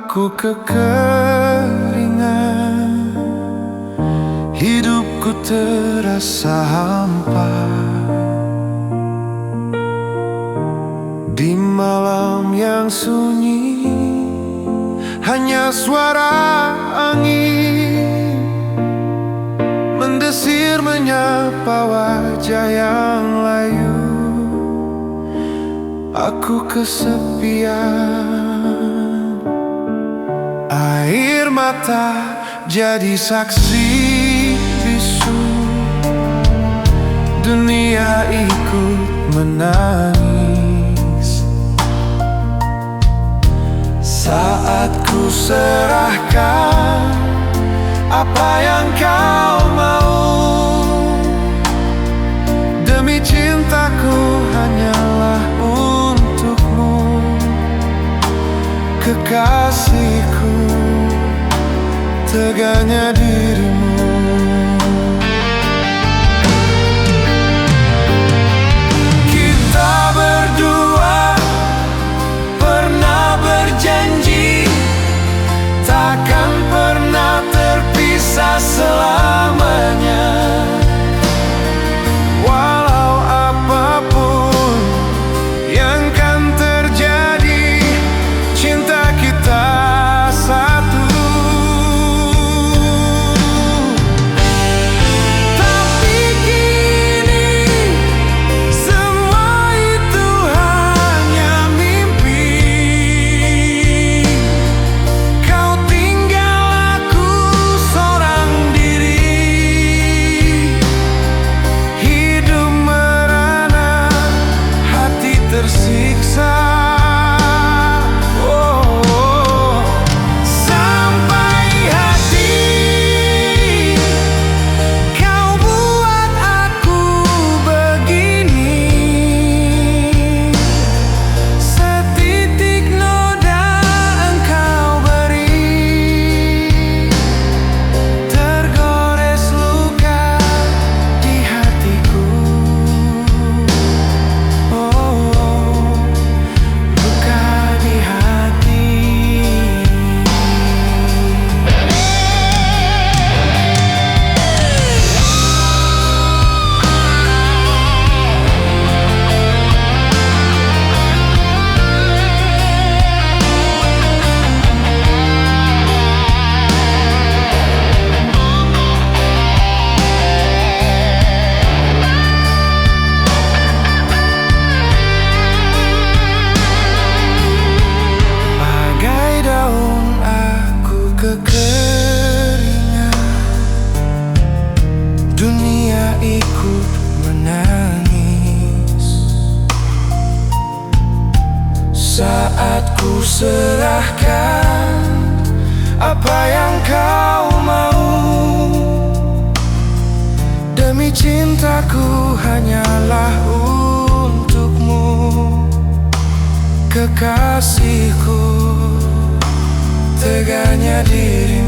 Aku kekeringan, hidupku terasa hampa. Di malam yang sunyi, hanya suara angin mendesir menyapa wajah yang layu. Aku kesepian, air mata jadi saksi bisu. Dunia ikut menangis saat ku serahkan apa yang kau mau. Demi cintaku hanyalah untukmu, kekasihku, teganya dirimu. Kita berdua pernah berjanji takkan pernah terpisah selamanya. Walau apapun yang kan terjadi, cinta kita satu. Tapi kini semua itu hanya mimpi. Kau tinggal aku seorang diri, hidup merana, hati tersiksa. Sampai hati kau buat aku begini. Setitik noda engkau beri, tergores luka di hatiku. Luka di hati. Bagai daun aku kekeringan, dunia ikut menangis saat ku serahkan apa yang kau mau. Demi cintaku hanyalah untukmu, kekasihku, teganya dirimu.